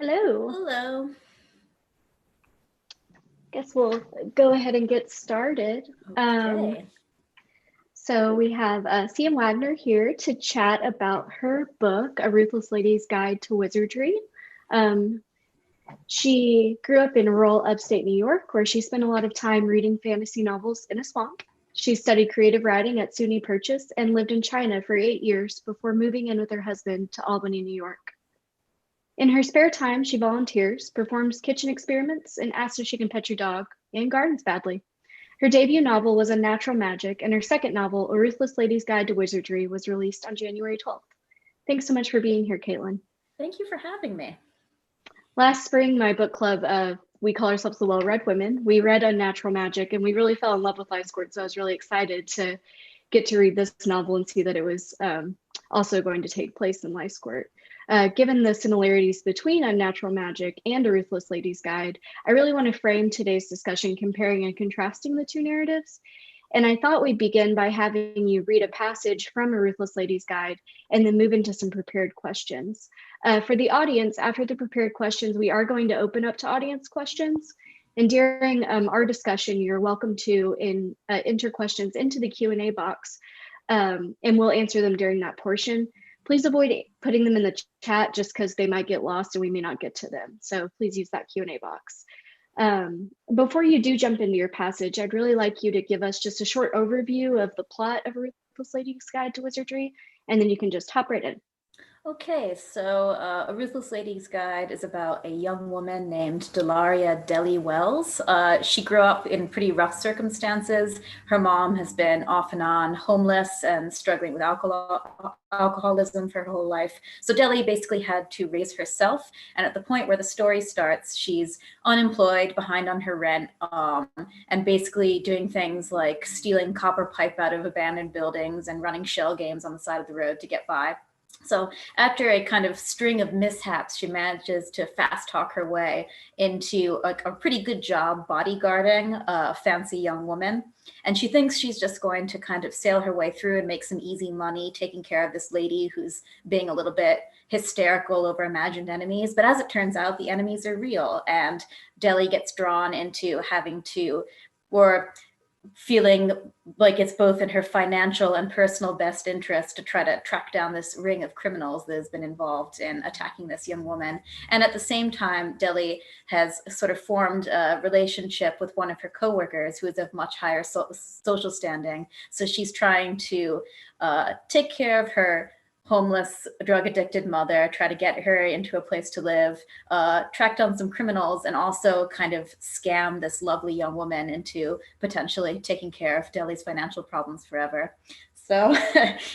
Hello. Hello. Guess we'll go ahead and get started. Okay. So we have CM Wagner here to chat about her book, A Ruthless Lady's Guide to Wizardry. She grew up in rural upstate New York, where she spent a lot of time reading fantasy novels in a swamp. She studied creative writing at SUNY Purchase and lived in China for 8 years before moving in with her husband to Albany, New York. In her spare time, she volunteers, performs kitchen experiments, and asks if she can pet your dog, and gardens badly. Her debut novel was Unnatural Magic, and her second novel, A Ruthless Lady's Guide to Wizardry, was released on January 12th. Thanks so much for being here, Caitlin. Thank you for having me. Last spring, my book club, we call ourselves the Well-Read Women, we read Unnatural Magic, and we really fell in love with Ice Court, so I was really excited to get to read this novel and see that it was also going to take place in Lice Court. Given the similarities between Unnatural Magic and A Ruthless Lady's Guide, I really want to frame today's discussion comparing and contrasting the two narratives. And I thought we'd begin by having you read a passage from A Ruthless Lady's Guide and then move into some prepared questions. For the audience, after the prepared questions, we are going to open up to audience questions. And during our discussion, you're welcome to enter questions into the Q&A box, and we'll answer them during that portion. Please avoid putting them in the chat just because they might get lost and we may not get to them. So please use that Q&A box. Before you do jump into your passage, I'd really like you to give us just a short overview of the plot of A Ruthless Lady's Guide to Wizardry, and then you can just hop right in. Okay, so A Ruthless Lady's Guide is about a young woman named Delaria Deli Wells. She grew up in pretty rough circumstances. Her mom has been off and on homeless and struggling with alcoholism for her whole life. So Deli basically had to raise herself. And at the point where the story starts, she's unemployed, behind on her rent, and basically doing things like stealing copper pipe out of abandoned buildings and running shell games on the side of the road to get by. So after a kind of string of mishaps, she manages to fast talk her way into a pretty good job bodyguarding a fancy young woman. And she thinks she's just going to kind of sail her way through and make some easy money taking care of this lady who's being a little bit hysterical over imagined enemies. But as it turns out, the enemies are real, and Deli gets drawn into having to, or feeling like it's both in her financial and personal best interest to try to track down this ring of criminals that has been involved in attacking this young woman. And at the same time, Deli has sort of formed a relationship with one of her coworkers who is of much higher social standing. So she's trying to take care of her homeless, drug-addicted mother, try to get her into a place to live, track down some criminals, and also kind of scam this lovely young woman into potentially taking care of Deli's financial problems forever. So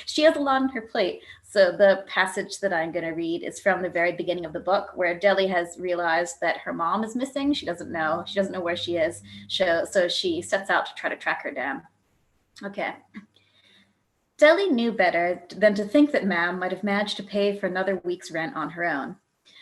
she has a lot on her plate. So the passage that I'm going to read is from the very beginning of the book, where Deli has realized that her mom is missing. She doesn't know where she is. So she sets out to try to track her down. Okay. Deli knew better than to think that Ma'am might have managed to pay for another week's rent on her own.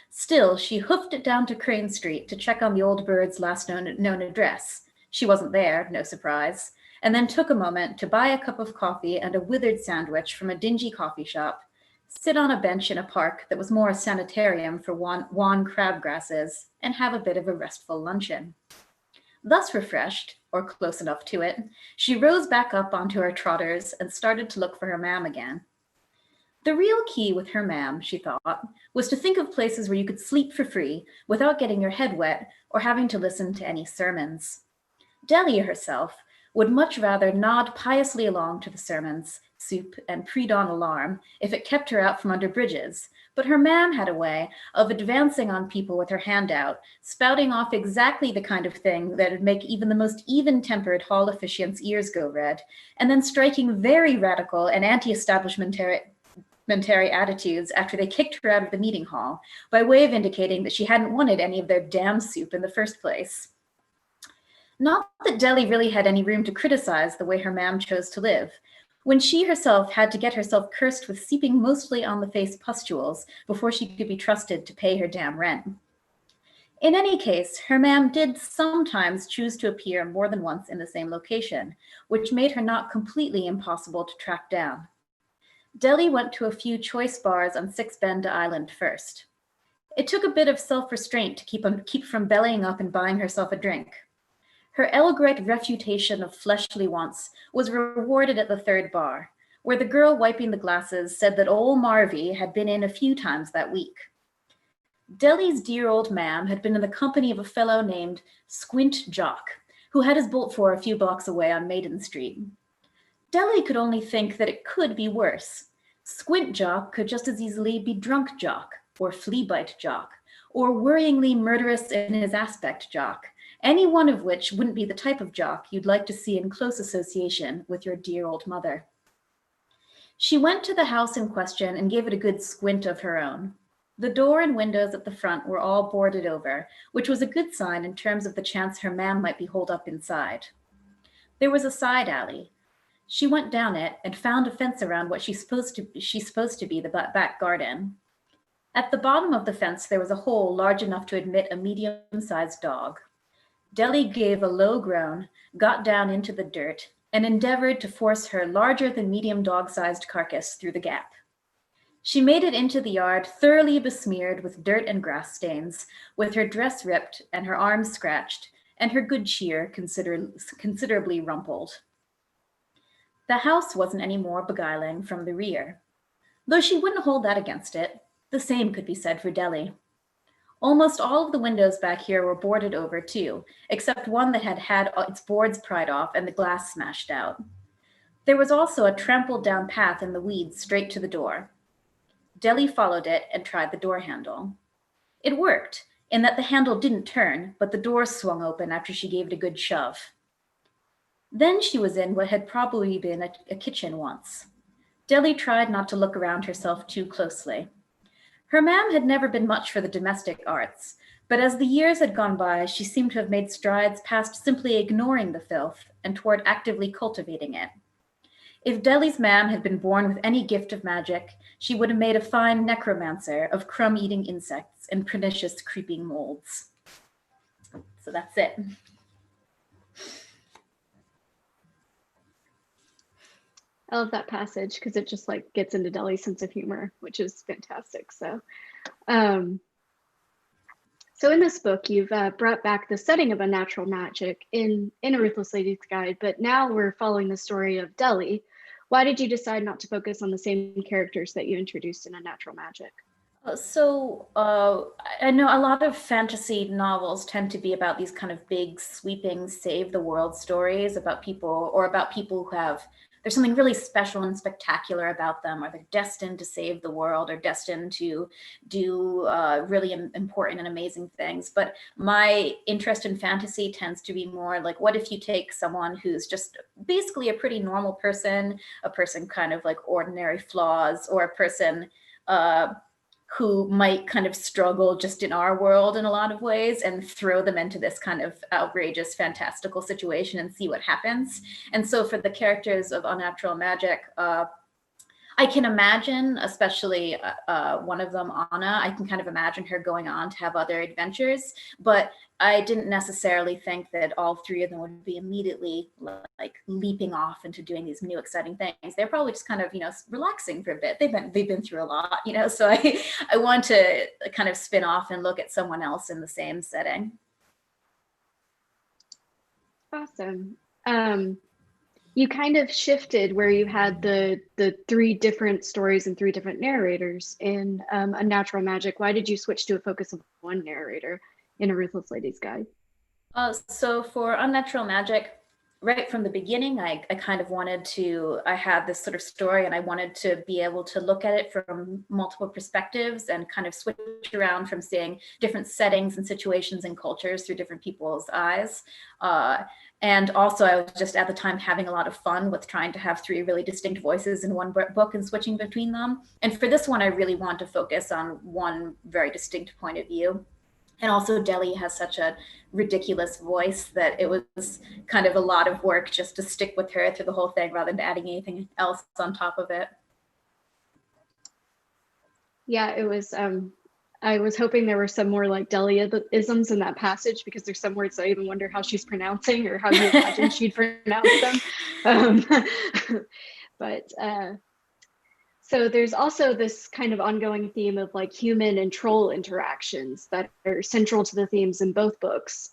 Still, she hoofed it down to Crane Street to check on the old bird's last known address. She wasn't there, no surprise, and then took a moment to buy a cup of coffee and a withered sandwich from a dingy coffee shop, sit on a bench in a park that was more a sanitarium for wan crabgrasses, and have a bit of a restful luncheon. Thus refreshed, or close enough to it, she rose back up onto her trotters and started to look for her ma'am again. The real key with her ma'am, she thought, was to think of places where you could sleep for free without getting your head wet or having to listen to any sermons. Deli herself would much rather nod piously along to the sermons, soup, and pre-dawn alarm if it kept her out from under bridges, but her ma'am had a way of advancing on people with her hand out, spouting off exactly the kind of thing that would make even the most even-tempered hall officiant's ears go red, and then striking very radical and anti-establishmentary attitudes after they kicked her out of the meeting hall, by way of indicating that she hadn't wanted any of their damn soup in the first place. Not that Deli really had any room to criticize the way her ma'am chose to live, when she herself had to get herself cursed with seeping mostly on the face pustules before she could be trusted to pay her damn rent. In any case, her ma'am did sometimes choose to appear more than once in the same location, which made her not completely impossible to track down. Deli went to a few choice bars on Six Bend Island first. It took a bit of self-restraint to keep from bellying up and buying herself a drink. Her elegant refutation of fleshly wants was rewarded at the third bar, where the girl wiping the glasses said that old Marvy had been in a few times that week. Deli's dear old ma'am had been in the company of a fellow named Squint Jock, who had his bolt for a few blocks away on Maiden Street. Deli could only think that it could be worse. Squint Jock could just as easily be Drunk Jock, or Flea Bite Jock, or worryingly murderous in his aspect Jock, any one of which wouldn't be the type of jock you'd like to see in close association with your dear old mother. She went to the house in question and gave it a good squint of her own. The door and windows at the front were all boarded over, which was a good sign in terms of the chance her man might be holed up inside. There was a side alley. She went down it and found a fence around what she's supposed to be the back garden. At the bottom of the fence, there was a hole large enough to admit a medium-sized dog. Deli gave a low groan, got down into the dirt, and endeavored to force her larger-than-medium dog-sized carcass through the gap. She made it into the yard thoroughly besmeared with dirt and grass stains, with her dress ripped and her arms scratched, and her good cheer considerably rumpled. The house wasn't any more beguiling from the rear, though she wouldn't hold that against it. The same could be said for Deli. Almost all of the windows back here were boarded over too, except one that had its boards pried off and the glass smashed out. There was also a trampled down path in the weeds straight to the door. Deli followed it and tried the door handle. It worked, in that the handle didn't turn, but the door swung open after she gave it a good shove. Then she was in what had probably been a kitchen once. Deli tried not to look around herself too closely. Her ma'am had never been much for the domestic arts, but as the years had gone by, she seemed to have made strides past simply ignoring the filth and toward actively cultivating it. If Deli's ma'am had been born with any gift of magic, she would have made a fine necromancer of crumb-eating insects and pernicious creeping molds. So that's it. I love that passage because it just like gets into Deli's sense of humor, which is fantastic. So in this book, you've brought back the setting of Unnatural Magic in A Ruthless Lady's Guide, but now we're following the story of Deli. Why did you decide not to focus on the same characters that you introduced in Unnatural Magic? I know a lot of fantasy novels tend to be about these kind of big, sweeping, save the world stories about people who have, there's something really special and spectacular about them, or they're destined to save the world or destined to do really important and amazing things. But my interest in fantasy tends to be more like, what if you take someone who's just basically a pretty normal person, a person kind of like ordinary flaws, or a person who might kind of struggle just in our world in a lot of ways, and throw them into this kind of outrageous, fantastical situation and see what happens. And so for the characters of Unnatural Magic, I can imagine, especially one of them, Anna, I can kind of imagine her going on to have other adventures, but I didn't necessarily think that all three of them would be immediately like leaping off into doing these new exciting things. They're probably just kind of, relaxing for a bit. They've been through a lot, so I want to kind of spin off and look at someone else in the same setting. Awesome. You kind of shifted where you had the three different stories and three different narrators in Unnatural Magic. Why did you switch to a focus of one narrator in A Ruthless Lady's Guide? So for Unnatural Magic, right from the beginning, I kind of wanted to, I had this sort of story and I wanted to be able to look at it from multiple perspectives and kind of switch around from seeing different settings and situations and cultures through different people's eyes. And also I was just at the time having a lot of fun with trying to have three really distinct voices in one book and switching between them. And for this one, I really want to focus on one very distinct point of view. And also Deli has such a ridiculous voice that it was kind of a lot of work just to stick with her through the whole thing rather than adding anything else on top of it. Yeah, it was, I was hoping there were some more like Deli-isms in that passage, because there's some words I even wonder how she's pronouncing or how you imagine she'd pronounce them. So there's also this kind of ongoing theme of like human and troll interactions that are central to the themes in both books.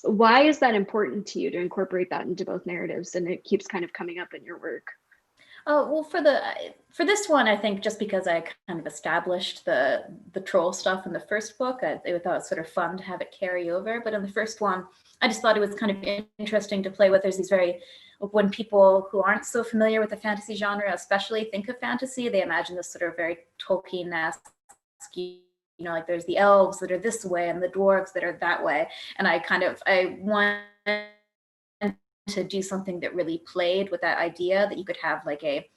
Why is that important to you to incorporate that into both narratives, and it keeps kind of coming up in your work? Oh, well, for this one, I think just because I kind of established the troll stuff in the first book, I thought it was sort of fun to have it carry over. But in the first one, I just thought it was kind of interesting to play with. There's these very, when people who aren't so familiar with the fantasy genre, especially think of fantasy, they imagine this sort of very Tolkien-esque, you know, like there's the elves that are this way and the dwarves that are that way. And I wanted to do something that really played with that idea that you could have like a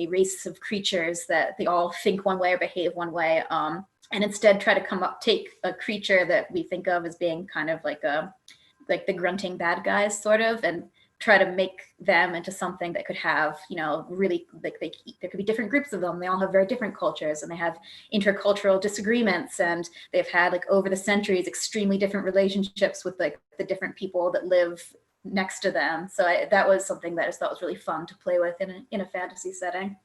race of creatures that they all think one way or behave one way, and instead try to take a creature that we think of as being kind of like the grunting bad guys sort of, and try to make them into something that could have, you know, really like there could be different groups of them. They all have very different cultures and they have intercultural disagreements, and they've had like over the centuries extremely different relationships with like the different people that live next to them. So that was something that I just thought was really fun to play with in a fantasy setting.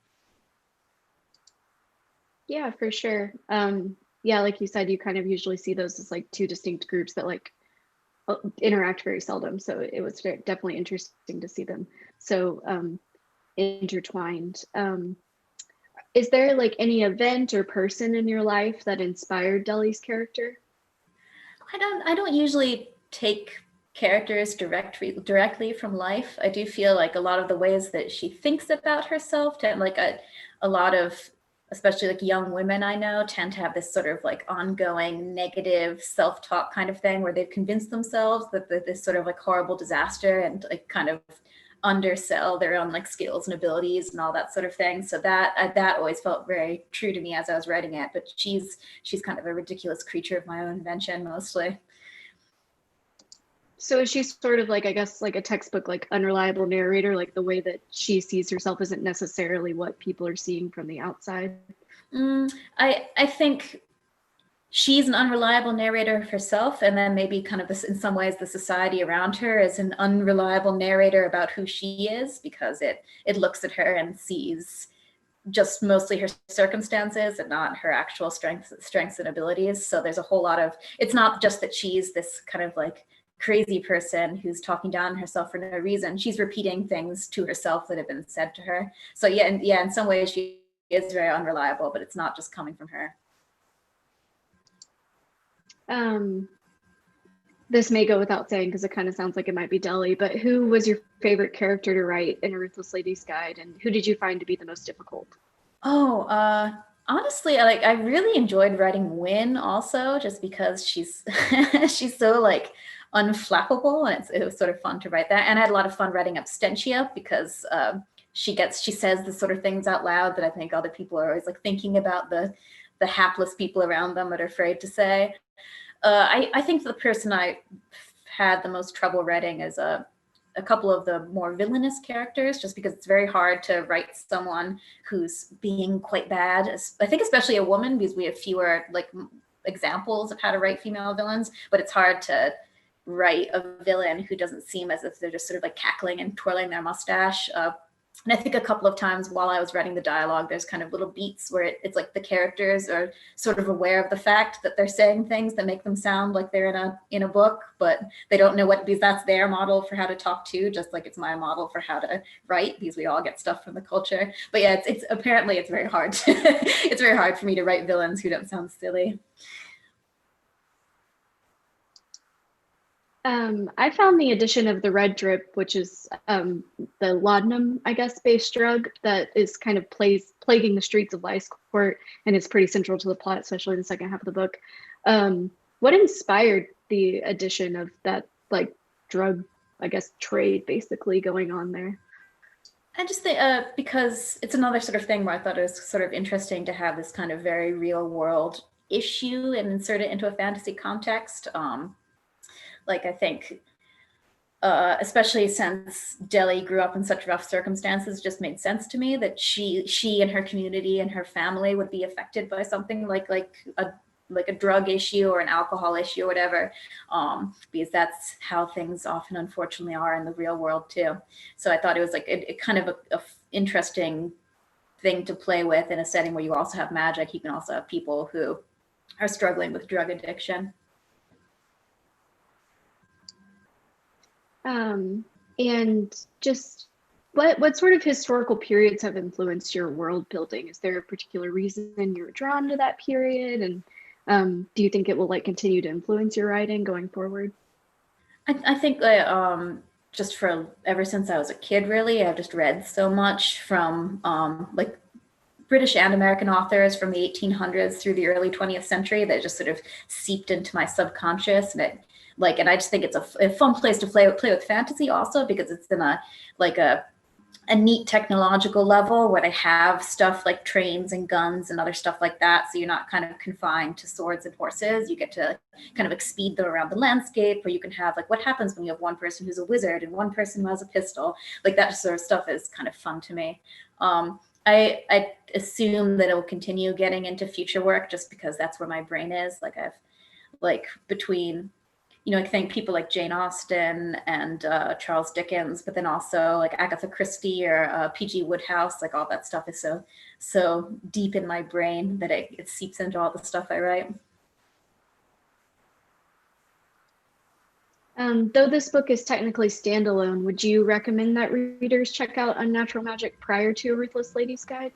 Yeah, for sure. Yeah, like you said, you kind of usually see those as like two distinct groups that like interact very seldom. So it was definitely interesting to see them so intertwined. Is there like any event or person in your life that inspired Deli's character? I don't usually take characters directly from life. I do feel like a lot of the ways that she thinks about herself tend like a lot of, especially like young women I know, tend to have this sort of like ongoing negative self-talk kind of thing where they've convinced themselves that this sort of like horrible disaster and like kind of undersell their own like skills and abilities and all that sort of thing. So that always felt very true to me as I was writing it. But she's kind of a ridiculous creature of my own invention mostly. So is she sort of like, I guess, like a textbook, like unreliable narrator, like the way that she sees herself isn't necessarily what people are seeing from the outside? I think she's an unreliable narrator herself, and then maybe kind of this, in some ways, the society around her is an unreliable narrator about who she is, because it looks at her and sees just mostly her circumstances and not her actual strengths and abilities. So there's a whole lot of, it's not just that she's this kind of like crazy person who's talking down on herself for no reason. She's repeating things to herself that have been said to her. So yeah, in some ways she is very unreliable, but it's not just coming from her. This may go without saying because it kind of sounds like it might be Deli, but who was your favorite character to write in A Ruthless Lady's Guide, and who did you find to be the most difficult? Oh, honestly, I really enjoyed writing Win also, just because she's she's so like unflappable, and it was sort of fun to write that. And I had a lot of fun writing Abstentia because she says the sort of things out loud that I think other people are always like thinking about the hapless people around them that are afraid to say. I think the person I had the most trouble writing is a couple of the more villainous characters, just because it's very hard to write someone who's being quite bad. I think especially a woman, because we have fewer like examples of how to write female villains, but it's hard to write a villain who doesn't seem as if they're just sort of like cackling and twirling their mustache. And I think a couple of times while I was writing the dialogue, there's kind of little beats where it's like the characters are sort of aware of the fact that they're saying things that make them sound like they're in a book, but they don't know what, because that's their model for how to talk to, just like it's my model for how to write, because we all get stuff from the culture. But yeah, it's apparently it's very hard it's very hard for me to write villains who don't sound silly. I found the addition of the red drip, which is the laudanum, I guess, based drug that is kind of plaguing the streets of Court, and is pretty central to the plot, especially in the second half of the book. What inspired the addition of that like drug, I guess, trade basically going on there? I just think because it's another sort of thing where I thought it was sort of interesting to have this kind of very real world issue and insert it into a fantasy context. Like I think, especially since Deli grew up in such rough circumstances, just made sense to me that she and her community and her family would be affected by something like a drug issue or an alcohol issue or whatever, because that's how things often unfortunately are in the real world too. So I thought it was like it kind of a interesting thing to play with in a setting where you also have magic. You can also have people who are struggling with drug addiction. And just what sort of historical periods have influenced your world building? Is there a particular reason you're drawn to that period? And do you think it will like continue to influence your writing going forward? I think just for ever since I was a kid, really, I've just read so much from like British and American authors from the 1800s through the early 20th century that just sort of seeped into my subconscious. And I just think it's a fun place to play with fantasy also, because it's in a neat technological level where they have stuff like trains and guns and other stuff like that. So you're not kind of confined to swords and horses. You get to kind of speed them around the landscape, or you can have like what happens when you have one person who's a wizard and one person who has a pistol. Like that sort of stuff is kind of fun to me. I assume that it will continue getting into future work just because that's where my brain is. Like I've like between, I think people like Jane Austen and Charles Dickens, but then also like Agatha Christie or P.G. Wodehouse, like all that stuff is so deep in my brain that it seeps into all the stuff I write. Though this book is technically standalone, would you recommend that readers check out Unnatural Magic prior to A Ruthless Lady's Guide?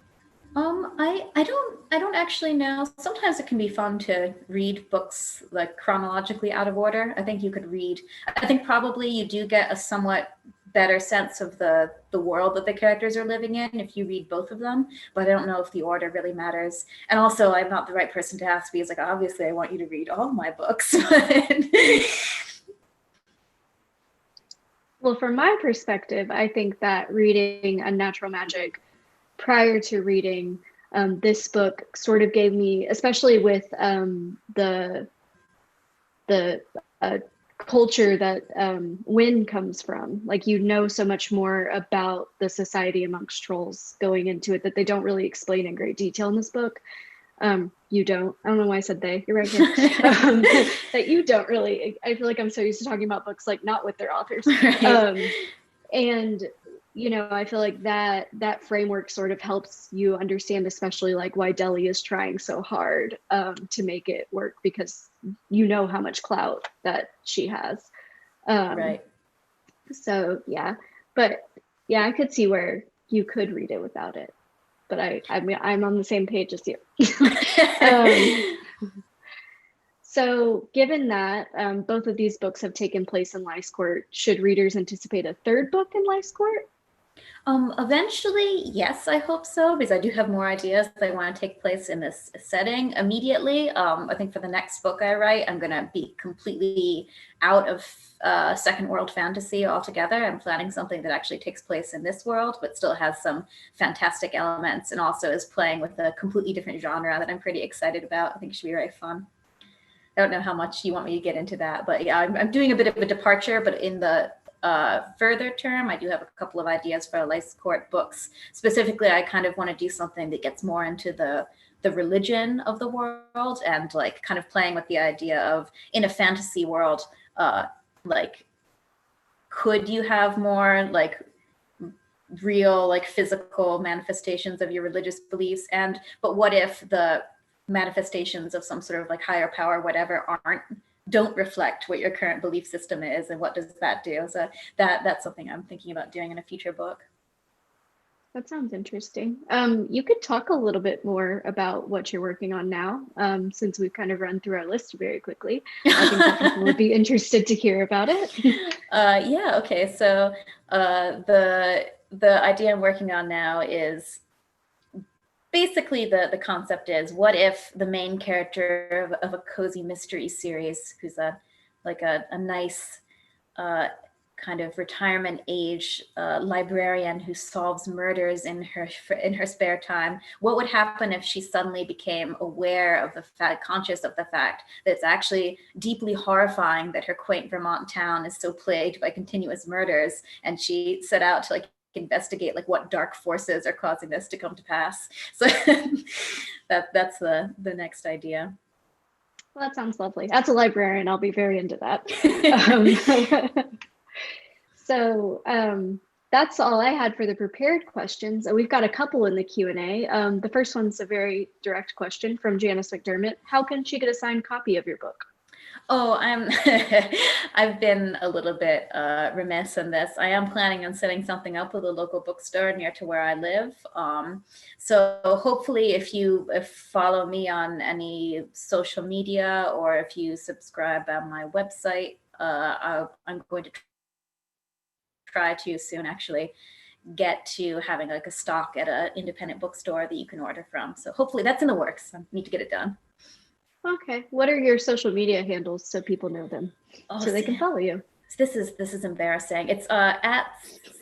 I don't actually know. Sometimes it can be fun to read books like chronologically out of order. I think probably you do get a somewhat better sense of the world that the characters are living in if you read both of them, but I don't know if the order really matters. And also I'm not the right person to ask, because like obviously I want you to read all my books. Well, from my perspective, I think that reading Unnatural Magic prior to reading this book sort of gave me, especially with the culture that Wynn comes from, like so much more about the society amongst trolls going into it that they don't really explain in great detail in this book. You don't. I don't know why I said they. You're right here. That you don't really. I feel like I'm so used to talking about books like not with their authors. Right. And I feel like that framework sort of helps you understand, especially like why Deli is trying so hard to make it work, because how much clout that she has. Right. So yeah, but yeah, I could see where you could read it without it. But I'm on the same page as you. So given that both of these books have taken place in Lice Court, should readers anticipate a third book in Lice Court? Eventually, yes, I hope so, because I do have more ideas that I want to take place in this setting immediately. I think for the next book I write, I'm going to be completely out of second world fantasy altogether. I'm planning something that actually takes place in this world, but still has some fantastic elements, and also is playing with a completely different genre that I'm pretty excited about. I think it should be very fun. I don't know how much you want me to get into that, but yeah, I'm doing a bit of a departure, but in the further term, I do have a couple of ideas for Lice Court books. Specifically, I kind of want to do something that gets more into the religion of the world, and like kind of playing with the idea of, in a fantasy world, like could you have more like real like physical manifestations of your religious beliefs, but what if the manifestations of some sort of like higher power, whatever, don't reflect what your current belief system is, and what does that do? So that's something I'm thinking about doing in a future book. That sounds interesting. You could talk a little bit more about what you're working on now, since we've kind of run through our list very quickly. I think that people would be interested to hear about it. Yeah, okay. So the idea I'm working on now is, basically the concept is, what if the main character of a cozy mystery series, who's a nice kind of retirement age librarian who solves murders in her spare time, what would happen if she suddenly became aware of the fact, conscious of the fact that it's actually deeply horrifying that her quaint Vermont town is so plagued by continuous murders, and she set out to investigate what dark forces are causing this to come to pass. So that's the next idea. Well, that sounds lovely. As a librarian, I'll be very into that. So that's all I had for the prepared questions. We've got a couple in the Q&A. The first one's a very direct question from Janice McDermott. How can she get a signed copy of your book? Oh, I've been a little bit remiss in this. I am planning on setting something up with a local bookstore near to where I live. So hopefully if you follow me on any social media, or if you subscribe on my website, I'm going to try to soon actually get to having like a stock at an independent bookstore that you can order from. So hopefully that's in the works. I need to get it done. Okay. What are your social media handles so people know them, so they can follow you? This is embarrassing. It's at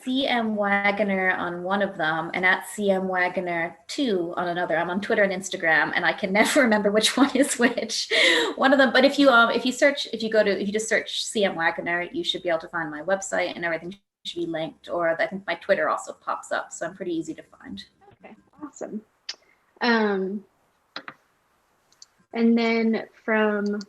CM Waggoner on one of them, and at CM Waggoner 2 on another. I'm on Twitter and Instagram, and I can never remember which one is which. One of them. But if you just search CM Waggoner, you should be able to find my website, and everything should be linked. Or I think my Twitter also pops up, so I'm pretty easy to find. Okay, awesome. And then from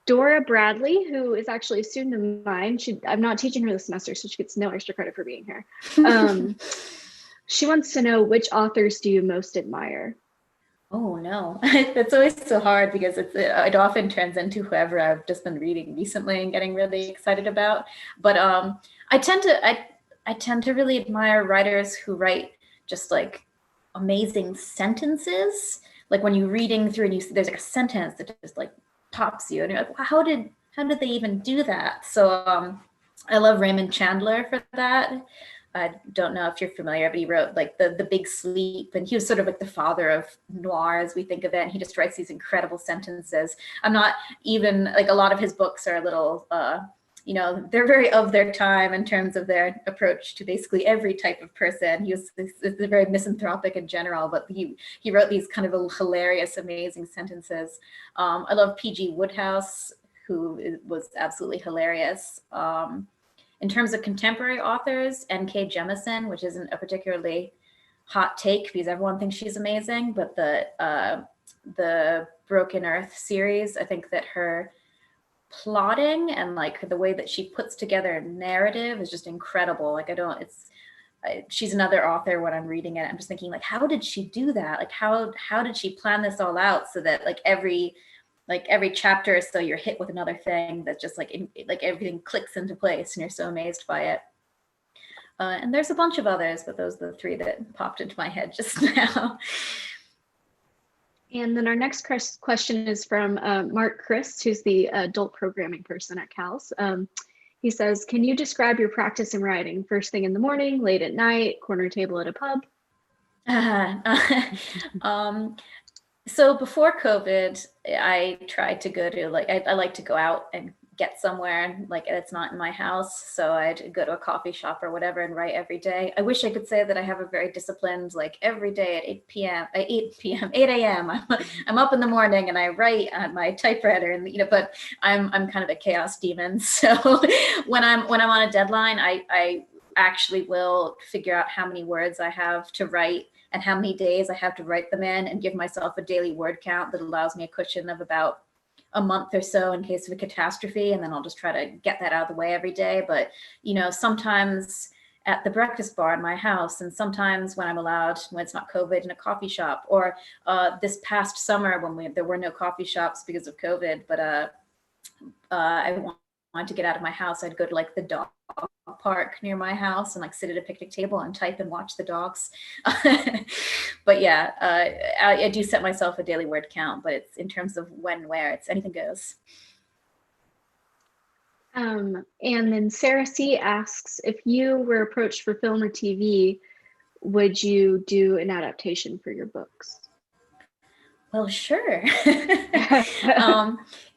Dora Bradley, who is actually a student of mine. I'm not teaching her this semester, so she gets no extra credit for being here. She wants to know, which authors do you most admire? Oh no, that's always so hard, because it often turns into whoever I've just been reading recently and getting really excited about. But I tend to really admire writers who write just like amazing sentences. Like when you're reading through and there's like a sentence that just like tops you, and you're like, how did they even do that? So I love Raymond Chandler for that. I don't know if you're familiar, but he wrote like the Big Sleep, and he was sort of like the father of noir as we think of it. And he just writes these incredible sentences. I'm not even like, a lot of his books are a little they're very of their time in terms of their approach to basically every type of person. He was very misanthropic in general, but he wrote these kind of hilarious, amazing sentences. I love P.G. Wodehouse, who was absolutely hilarious. In terms of contemporary authors, N.K. Jemisin, which isn't a particularly hot take because everyone thinks she's amazing, but the Broken Earth series, I think that her plotting and like the way that she puts together a narrative is just incredible. Like she's another author. When I'm reading it, I'm just thinking, like, how did she do that? Like how did she plan this all out so that like every chapter is so you're hit with another thing that just like everything clicks into place and you're so amazed by it. And there's a bunch of others, but those are the three that popped into my head just now. And then our next question is from Mark Christ, who's the adult programming person at CALS. He says, can you describe your practice in writing? First thing in the morning, late at night, corner table at a pub? So before COVID, I tried to go to I like to go out and get somewhere, like it's not in my house. So I'd go to a coffee shop or whatever and write every day. I wish I could say that I have a very disciplined, like every day at 8 a.m. I'm up in the morning and I write on my typewriter, and but I'm kind of a chaos demon. So when I'm on a deadline, I actually will figure out how many words I have to write and how many days I have to write them in, and give myself a daily word count that allows me a cushion of about a month or so in case of a catastrophe. And then I'll just try to get that out of the way every day. But, sometimes at the breakfast bar in my house, and sometimes when I'm allowed, when it's not COVID, in a coffee shop, or this past summer when there were no coffee shops because of COVID, but I wanted to get out of my house, I'd go to like the dog park near my house and like sit at a picnic table and type and watch the dogs. But yeah, I do set myself a daily word count, but it's in terms of when, where, it's anything goes. And then Sarah C asks, if you were approached for film or TV, would you do an adaptation for your books? Well, sure.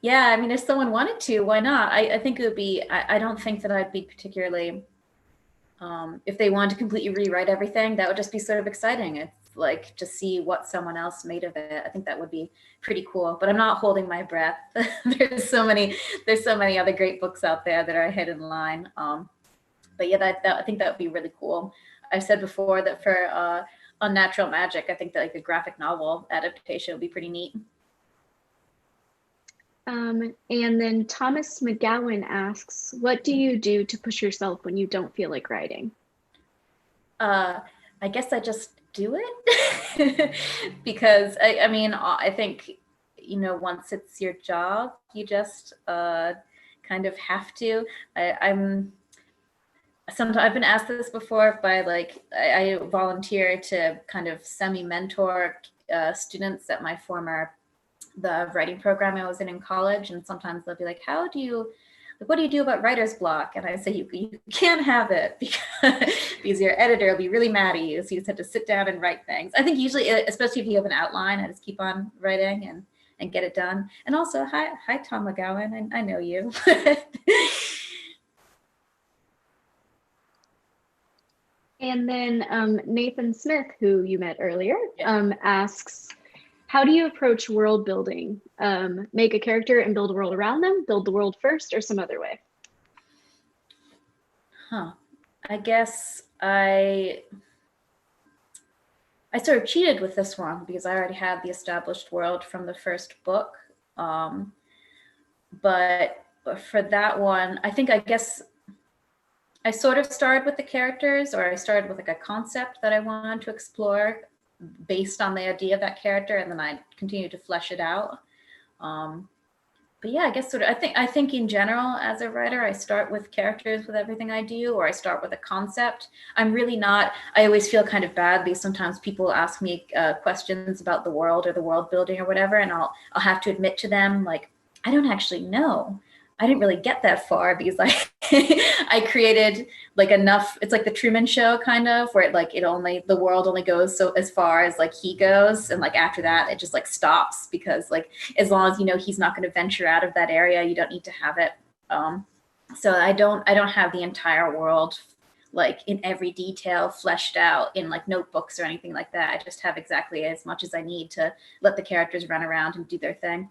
Yeah, I mean, if someone wanted to, why not? I think it would be, I don't think that I'd be particularly, if they wanted to completely rewrite everything, that would just be sort of exciting. It's like to see what someone else made of it. I think that would be pretty cool, but I'm not holding my breath. There's so many other great books out there that are ahead in line. But yeah, I think that would be really cool. I've said before that for Unnatural Magic, I think that like the graphic novel adaptation would be pretty neat. And then Thomas McGowan asks, what do you do to push yourself when you don't feel like writing? I guess I just do it because I mean, I think, you know, once it's your job, you just kind of have to. I'm sometimes I've been asked this before by like I volunteer to kind of semi-mentor students at my the writing program I was in college, and sometimes they'll be like, "How do you what do you do about writer's block?" And I say, you can't have it because your editor will be really mad at you. So you just have to sit down and write things. I think usually, especially if you have an outline, I just keep on writing and get it done. And also, hi Tom McGowan, I know you. And then Nathan Smith, who you met earlier, asks, how do you approach world building? Make a character and build a world around them, build the world first, or some other way? I guess I sort of cheated with this one because I already had the established world from the first book. But for that one, I guess I sort of started with the characters, or I started with like a concept that I wanted to explore based on the idea of that character, and then I continued to flesh it out. But yeah, I guess sort of I think in general as a writer, I start with characters with everything I do, or I start with a concept. I'm really not, I always feel kind of bad because sometimes people ask me questions about the world or the world building or whatever, and I'll have to admit to them, like, I don't actually know. I didn't really get that far because I created like enough. It's like the Truman Show kind of, where the world only goes so as far as like he goes, and like after that it just like stops, because like as long as you know he's not going to venture out of that area, you don't need to have it. So I don't have the entire world like in every detail fleshed out in like notebooks or anything like that. I just have exactly as much as I need to let the characters run around and do their thing.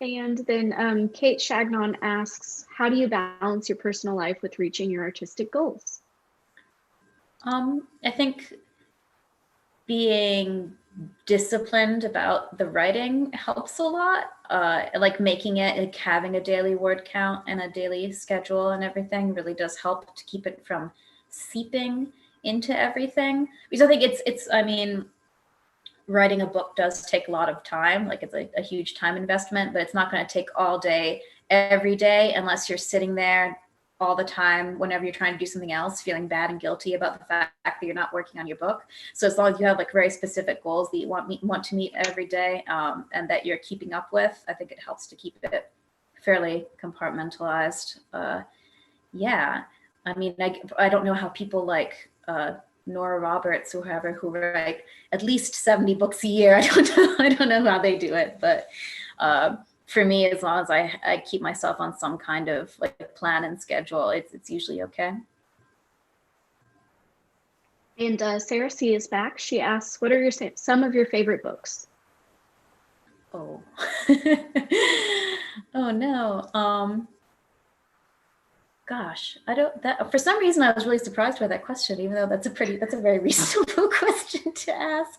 And then Kate Shagnon asks, how do you balance your personal life with reaching your artistic goals? I think being disciplined about the writing helps a lot. Like making it, like having a daily word count and a daily schedule and everything really does help to keep it from seeping into everything. Because I think I mean, writing a book does take a lot of time. Like it's a huge time investment, but it's not going to take all day, every day, unless you're sitting there all the time whenever you're trying to do something else, feeling bad and guilty about the fact that you're not working on your book. So as long as you have like very specific goals that you want to meet every day, and that you're keeping up with, I think it helps to keep it fairly compartmentalized. Yeah, I mean, I don't know how people like Nora Roberts or whoever who write at least 70 books a year. I don't know how they do it, but for me, as long as I keep myself on some kind of like plan and schedule, it's usually okay. And Sarah C is back. She asks, what are some of your favorite books? Oh, oh no. Gosh, I don't. That for some reason I was really surprised by that question, even though that's a very reasonable question to ask.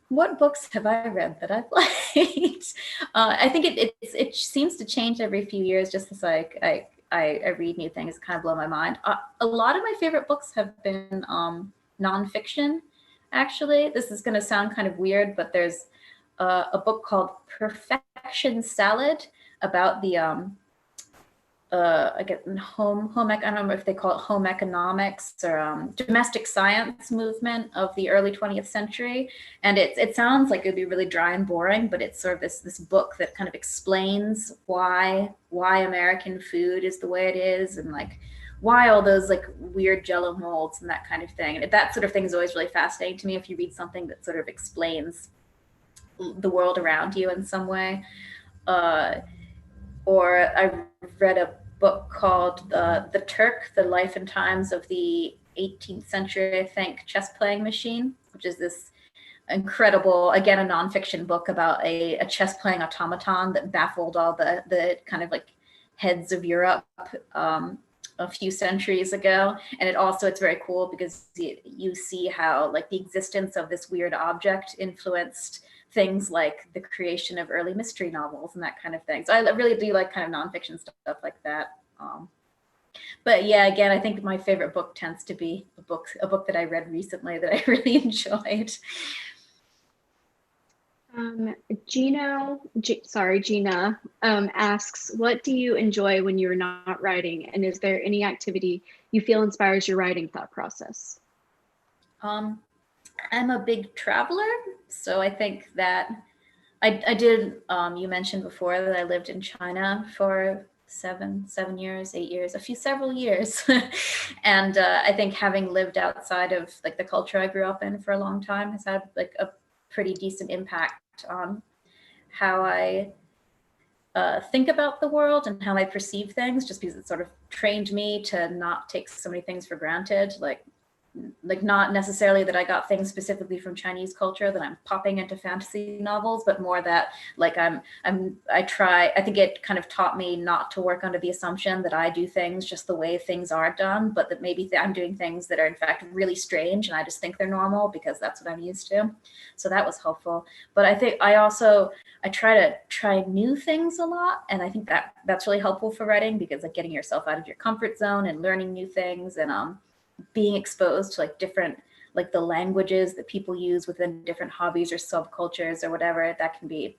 What books have I read that I've liked? I think it seems to change every few years, just as like I read new things, kind of blow my mind. A lot of my favorite books have been nonfiction. Actually, this is going to sound kind of weird, but there's a book called Perfection Salad about the I don't remember if they call it home economics or domestic science movement of the early 20th century. And it sounds like it'd be really dry and boring, but it's sort of this book that kind of explains why American food is the way it is, and like why all those like weird jello molds and that kind of thing. And that sort of thing is always really fascinating to me if you read something that sort of explains the world around you in some way. Or I read a book called The Turk, The Life and Times of the 18th Century, I think, Chess Playing Machine, which is this incredible, again, a nonfiction book about a chess playing automaton that baffled all the kind of like heads of Europe a few centuries ago. And it's very cool because you see how like the existence of this weird object influenced things like the creation of early mystery novels and that kind of thing. So I really do like kind of nonfiction stuff like that. But yeah, again, I think my favorite book tends to be a book that I read recently that I really enjoyed. Gina asks, what do you enjoy when you're not writing? And is there any activity you feel inspires your writing thought process? I'm a big traveler, so I think that I did, you mentioned before that I lived in China for seven years, 8 years, several years. And I think having lived outside of like the culture I grew up in for a long time has had like a pretty decent impact on how I think about the world and how I perceive things, just because it sort of trained me to not take so many things for granted. Like not necessarily that I got things specifically from Chinese culture that I'm popping into fantasy novels, but more that like I think it kind of taught me not to work under the assumption that I do things just the way things are done, but that maybe I'm doing things that are in fact really strange and I just think they're normal because that's what I'm used to. So that was helpful. But I think I try to try new things a lot, and I think that's really helpful for writing, because like getting yourself out of your comfort zone and learning new things, and being exposed to like different, like the languages that people use within different hobbies or subcultures or whatever, that can be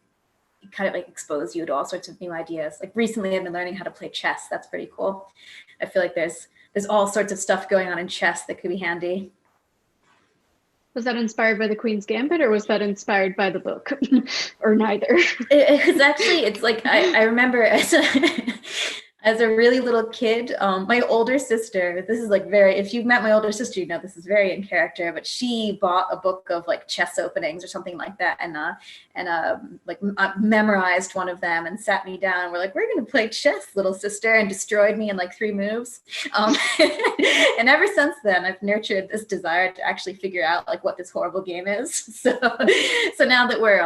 kind of like expose you to all sorts of new ideas. Like recently I've been learning how to play chess. That's pretty cool. I feel like there's all sorts of stuff going on in chess that could be handy. Was that inspired by the Queen's Gambit, or was that inspired by the book? Or neither? It's actually, it's like I remember as a really little kid, my older sister, this is like if you've met my older sister, you know this is very in character, but she bought a book of like chess openings or something like that, and memorized one of them and sat me down. And we're like, we're going to play chess, little sister, and destroyed me in like 3 moves. And ever since then, I've nurtured this desire to actually figure out like what this horrible game is. So now that we're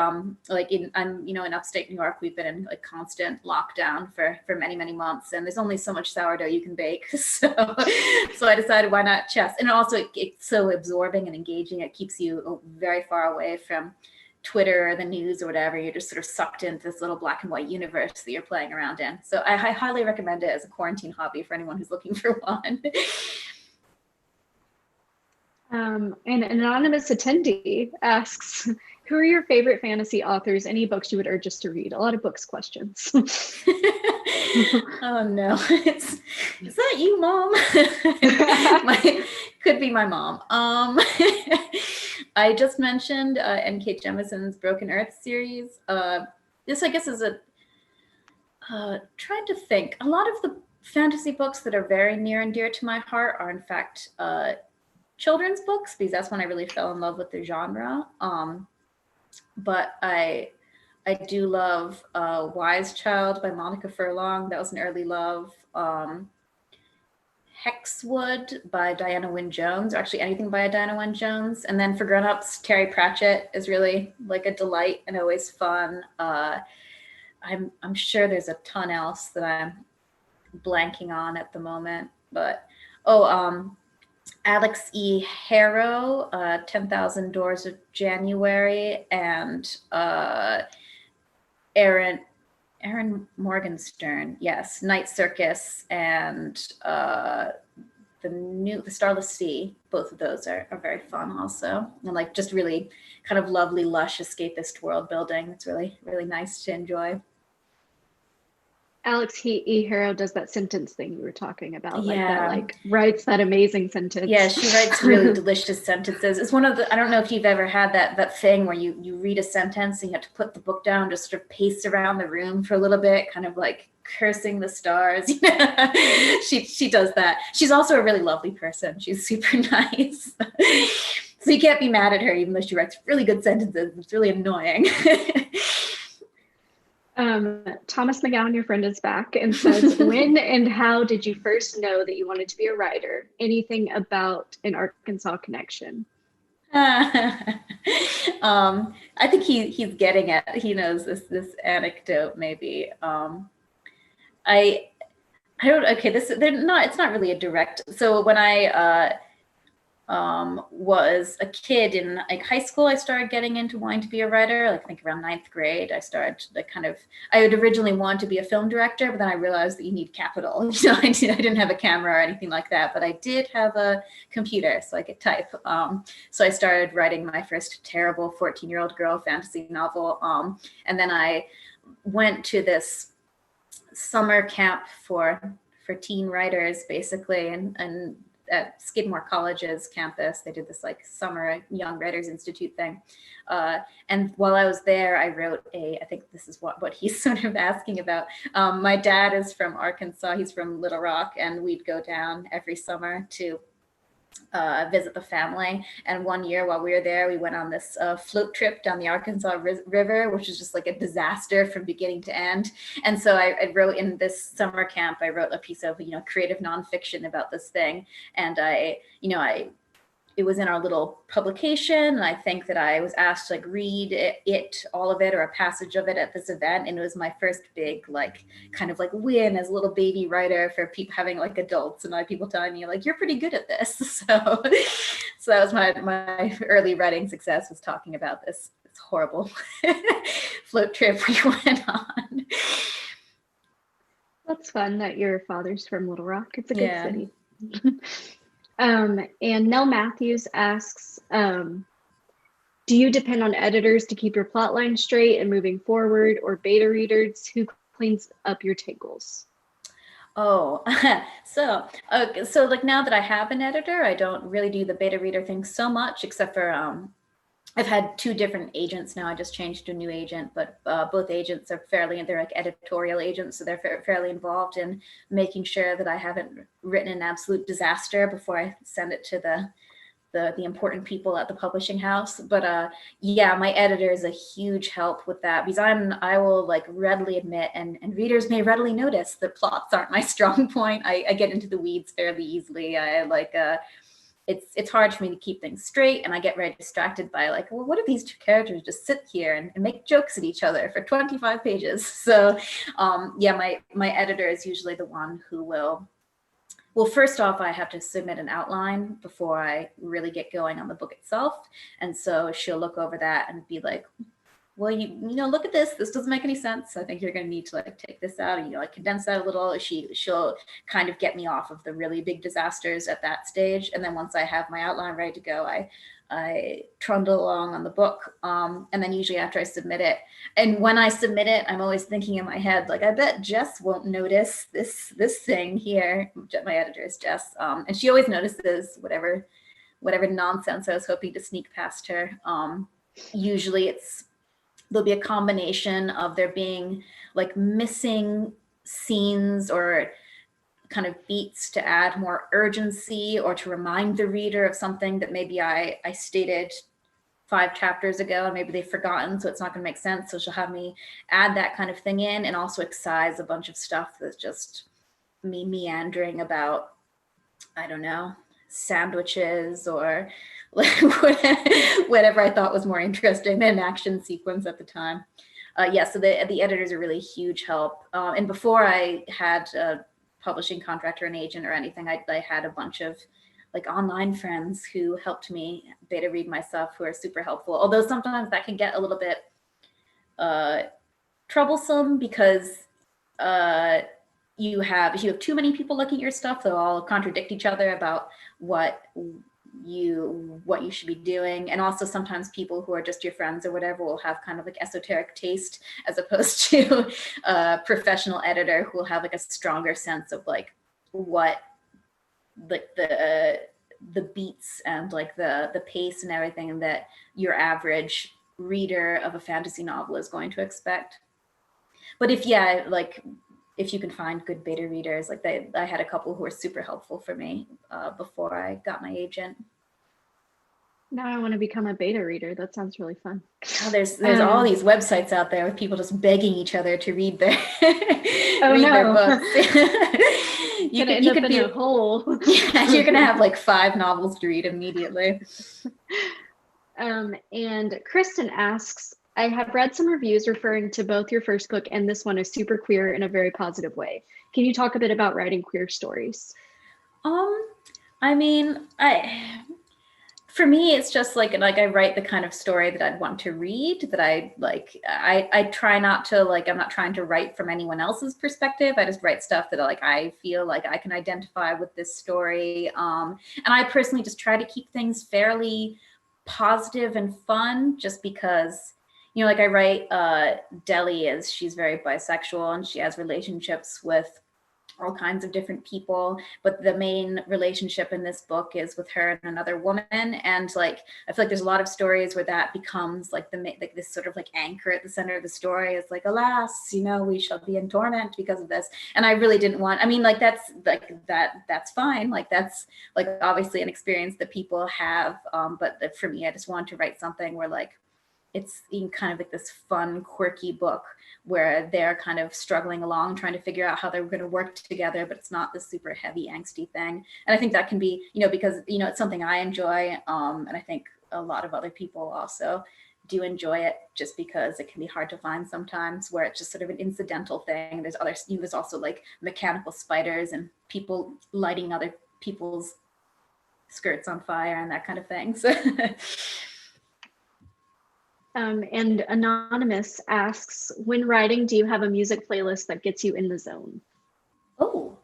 in upstate New York, we've been in like constant lockdown for many months, and there's only so much sourdough you can bake. So I decided, why not chess? And also it's so absorbing and engaging. It keeps you very far away from Twitter or the news or whatever. You're just sort of sucked into this little black and white universe that you're playing around in. So I highly recommend it as a quarantine hobby for anyone who's looking for one. And an anonymous attendee asks, who are your favorite fantasy authors? Any books you would urge us to read? A lot of books questions. Oh no, is that you, Mom? Could be my mom. I just mentioned N.K. Jemisin's Broken Earth series. This, I guess, is trying to think. A lot of the fantasy books that are very near and dear to my heart are in fact children's books, because that's when I really fell in love with the genre. But I do love Wise Child by Monica Furlong. That was an early love. Hexwood by Diana Wynne Jones, or actually anything by Diana Wynne Jones. And then for grown-ups, Terry Pratchett is really like a delight and always fun. I'm sure there's a ton else that I'm blanking on at the moment, but Alex E. Harrow, 10,000 Doors of January, and Aaron Morgenstern, yes, Night Circus, and the Starless Sea. Both of those are very fun also, and like just really kind of lovely, lush, escapist world building. It's really, really nice to enjoy. Alex E. Harrow does that sentence thing you were talking about, yeah. like writes that amazing sentence. Yeah, she writes really delicious sentences. It's one of the, I don't know if you've ever had that thing where you read a sentence and you have to put the book down, just sort of pace around the room for a little bit, kind of like cursing the stars. She does that. She's also a really lovely person. She's super nice. So you can't be mad at her, even though she writes really good sentences. It's really annoying. Thomas McGowan, your friend, is back and says, when and how did you first know that you wanted to be a writer? Anything about an Arkansas connection? I think he's getting it. He knows this anecdote maybe. I don't, okay, it's not really a direct, so when I was a kid in like high school. I started getting into wanting to be a writer. Like I think around 9th grade, I started like I would originally want to be a film director, but then I realized that you need capital. I didn't have a camera or anything like that, but I did have a computer, so I could type. So I started writing my first terrible 14-year-old girl fantasy novel. And then I went to this summer camp for teen writers, basically, and at Skidmore College's campus, they did this like summer Young Writers Institute thing. And while I was there, I wrote I think this is what he's sort of asking about. My dad is from Arkansas. He's from Little Rock, and we'd go down every summer to visit the family. And one year while we were there, we went on this float trip down the Arkansas River, which is just like a disaster from beginning to end. And so I wrote in this summer camp, I wrote a piece of, creative nonfiction about this thing. And it was in our little publication, and I think that I was asked to like read all of it, or a passage of it at this event, and it was my first big like kind of like win as a little baby writer for people having like adults and people telling me like, you're pretty good at this. So that was my early writing success, was talking about this horrible float trip we went on. That's fun that your father's from Little Rock. It's a good city. And Nell Matthews asks, do you depend on editors to keep your plotline straight and moving forward, or beta readers who cleans up your tangles? Oh, so like now that I have an editor, I don't really do the beta reader thing so much, except for I've had 2 different agents now. I just changed to a new agent, but both agents are they're like editorial agents, so they're fairly involved in making sure that I haven't written an absolute disaster before I send it to the important people at the publishing house. But yeah, my editor is a huge help with that, because I will like readily admit, and readers may readily notice, that plots aren't my strong point. I get into the weeds fairly easily. It's hard for me to keep things straight, and I get very distracted by like, well, what if these 2 characters just sit here and make jokes at each other for 25 pages? So yeah, my editor is usually the one who will, well, first off, I have to submit an outline before I really get going on the book itself. And so she'll look over that and be like, well, you look at this. This doesn't make any sense. I think you're going to need to like take this out, and like condense that a little. She'll kind of get me off of the really big disasters at that stage. And then once I have my outline ready to go, I trundle along on the book. And then usually after I submit it, and when I submit it, I'm always thinking in my head, like, I bet Jess won't notice this thing here. My editor is Jess, and she always notices whatever nonsense I was hoping to sneak past her. Usually there'll be a combination of there being like missing scenes or kind of beats to add more urgency, or to remind the reader of something that maybe I stated 5 chapters ago and maybe they've forgotten, so it's not going to make sense. So she'll have me add that kind of thing in, and also excise a bunch of stuff that's just me meandering about, I don't know, sandwiches or whatever I thought was more interesting than an action sequence at the time. Yeah, so the editors are really huge help. And before I had a publishing contract or an agent or anything, I had a bunch of like online friends who helped me beta read my stuff, who are super helpful. Although sometimes that can get a little bit troublesome, because if you have too many people looking at your stuff, they'll all contradict each other about what you should be doing. And also sometimes people who are just your friends or whatever will have kind of like esoteric taste, as opposed to a professional editor who will have like a stronger sense of like what like the beats and like the pace and everything that your average reader of a fantasy novel is going to expect. But if you can find good beta readers, like I had a couple who were super helpful for me before I got my agent. Now I want to become a beta reader. That sounds really fun. Oh, there's all these websites out there with people just begging each other to read their their books. you could be a hole. Yeah, you're gonna have like 5 novels to read immediately. And Kristen asks, I have read some reviews referring to both your first book and this one as super queer in a very positive way. Can you talk a bit about writing queer stories? I mean, For me, it's just like I write the kind of story that I'd want to read, that I like. I try not to like. I'm not trying to write from anyone else's perspective. I just write stuff that like I feel like I can identify with this story. And I personally just try to keep things fairly positive and fun, just because, you know, like I write Deli is, she's very bisexual and she has relationships with all kinds of different people, but the main relationship in this book is with her and another woman. And like I feel like there's a lot of stories where that becomes like like this sort of like anchor at the center of the story. It's like, alas, you know, we shall be in torment because of this. And I really didn't want, I mean, like that's fine, like that's like obviously an experience that people have, but for me, I just wanted to write something where like it's in kind of like this fun, quirky book where they're kind of struggling along, trying to figure out how they're going to work together, but it's not this super heavy, angsty thing. And I think that can be, you know, because, you know, it's something I enjoy. And I think a lot of other people also do enjoy it, just because it can be hard to find sometimes, where it's just sort of an incidental thing. There's also like mechanical spiders and people lighting other people's skirts on fire and that kind of thing. So And Anonymous asks, when writing, do you have a music playlist that gets you in the zone? Oh,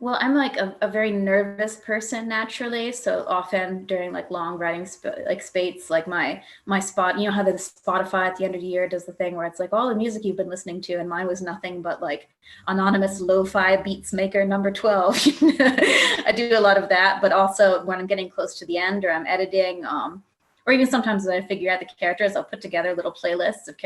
well, I'm like a very nervous person naturally. So often during like long writing spates, like my spot, you know how the Spotify at the end of the year does the thing where it's like all the music you've been listening to, and mine was nothing but like Anonymous lo-fi beats maker number 12. I do a lot of that, but also when I'm getting close to the end or I'm editing, or even sometimes when I figure out the characters, I'll put together little playlists of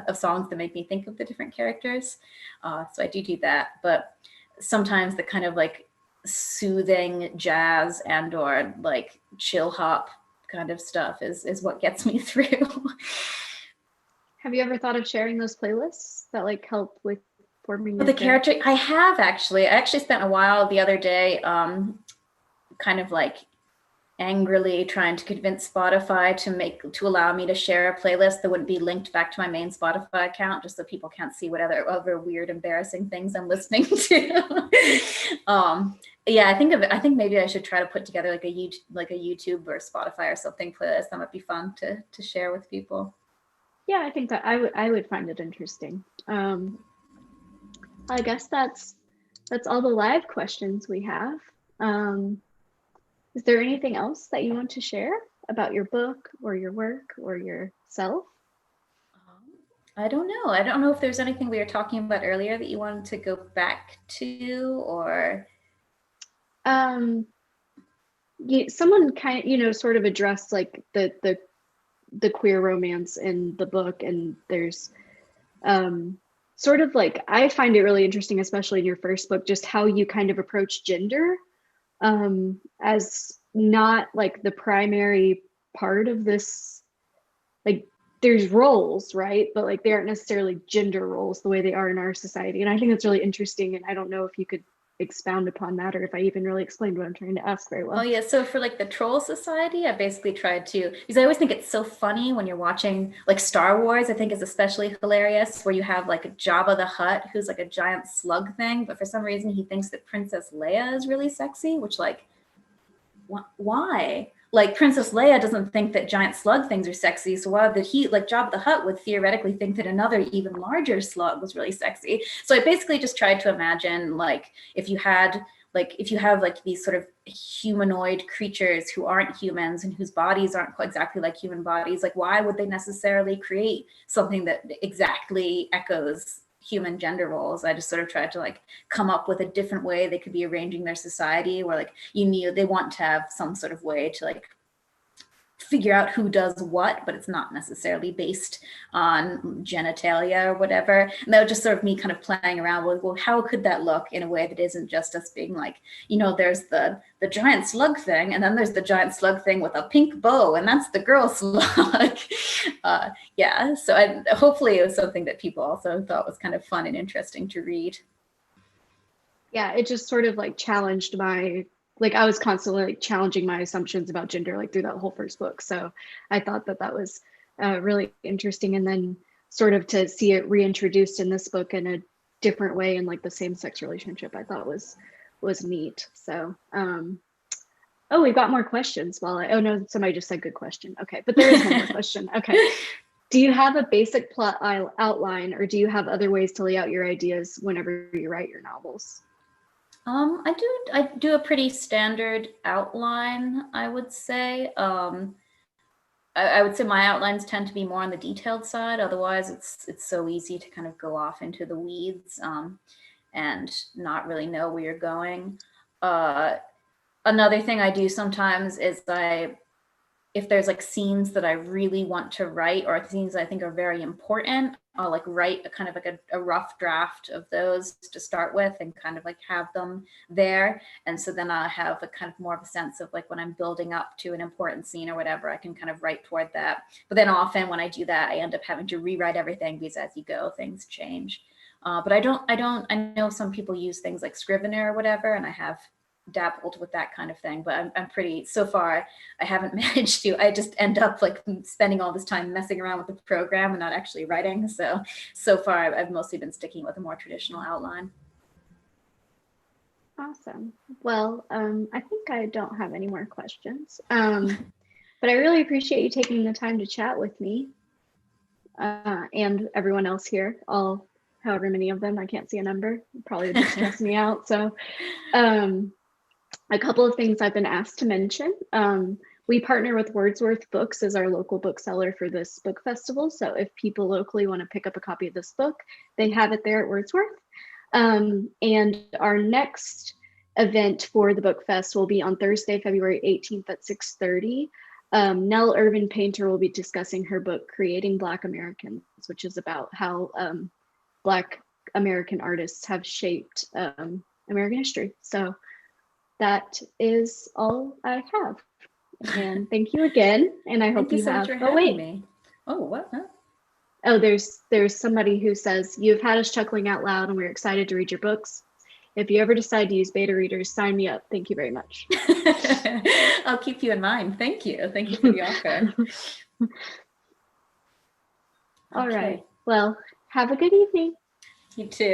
of songs that make me think of the different characters. So I do that, but sometimes the kind of like soothing jazz and or like chill hop kind of stuff is what gets me through. Have you ever thought of sharing those playlists that like help with forming the character? I have actually. I actually spent a while the other day kind of like angrily trying to convince Spotify to allow me to share a playlist that wouldn't be linked back to my main Spotify account, just so people can't see what other weird, embarrassing things I'm listening to. Yeah, I think maybe I should try to put together like a YouTube or Spotify or something playlist. That might be fun to share with people. Yeah, I think that I would find it interesting. I guess that's all the live questions we have. Is there anything else that you want to share about your book or your work or yourself? I don't know. I don't know if there's anything we were talking about earlier that you wanted to go back to, or someone kind of, sort of addressed like the queer romance in the book, and there's sort of like, I find it really interesting, especially in your first book, just how you kind of approach gender as not like the primary part of this. Like there's roles, right? But like they aren't necessarily gender roles the way they are in our society. And I think that's really interesting. And I don't know if you could expound upon that, or if I even really explained what I'm trying to ask very well. Oh yeah, so for like the Troll Society, I basically tried to, because I always think it's so funny when you're watching like Star Wars, I think is especially hilarious, where you have like Jabba the Hutt, who's like a giant slug thing, but for some reason he thinks that Princess Leia is really sexy, which like, why? Like Princess Leia doesn't think that giant slug things are sexy, so why did he, like Jabba the Hutt, would theoretically think that another even larger slug was really sexy? So I basically just tried to imagine like if you have like these sort of humanoid creatures who aren't humans and whose bodies aren't quite exactly like human bodies, like why would they necessarily create something that exactly echoes human gender roles? I just sort of tried to like come up with a different way they could be arranging their society, where like they want to have some sort of way to like figure out who does what, but it's not necessarily based on genitalia or whatever. And that was just sort of me kind of playing around with, well, how could that look in a way that isn't just us being like, there's the giant slug thing, and then there's the giant slug thing with a pink bow, and that's the girl slug. Yeah, so hopefully it was something that people also thought was kind of fun and interesting to read. Yeah, it just sort of like challenged I was constantly like challenging my assumptions about gender like through that whole first book. So I thought that was really interesting. And then sort of to see it reintroduced in this book in a different way in like the same sex relationship, I thought was neat. So Oh, we've got more questions. Oh no, somebody just said good question. Okay, but there is one more question. Okay. Do you have a basic plot outline, or do you have other ways to lay out your ideas whenever you write your novels? I do a pretty standard outline, I would say. I would say my outlines tend to be more on the detailed side. Otherwise, it's so easy to kind of go off into the weeds and not really know where you're going. Another thing I do sometimes is if there's like scenes that I really want to write or scenes I think are very important, I'll like write a kind of like a rough draft of those to start with and kind of like have them there. And so then I'll have a kind of more of a sense of like when I'm building up to an important scene or whatever, I can kind of write toward that. But then often when I do that, I end up having to rewrite everything because as you go, things change. But I know some people use things like Scrivener or whatever, and I have dabbled with that kind of thing, but I'm pretty, so far I haven't managed to. I just end up like spending all this time messing around with the program and not actually writing. So far I've mostly been sticking with a more traditional outline. Awesome. Well, I think I don't have any more questions, but I really appreciate you taking the time to chat with me and everyone else here, all however many of them. I can't see a number, probably would just stress me out. So a couple of things I've been asked to mention. We partner with Wordsworth Books as our local bookseller for this book festival. So if people locally want to pick up a copy of this book, they have it there at Wordsworth. And our next event for the book fest will be on Thursday, February 18th at 6:30. Nell Irvin Painter will be discussing her book, Creating Black Americans, which is about how Black American artists have shaped American history. So that is all I have. And thank you again. And I hope you have. Oh wait. Me. Oh, what? Huh? Oh, there's somebody who says, you've had us chuckling out loud and we're excited to read your books. If you ever decide to use beta readers, sign me up. Thank you very much. I'll keep you in mind. Thank you. Thank you for the offer. All right. Well, have a good evening. You too.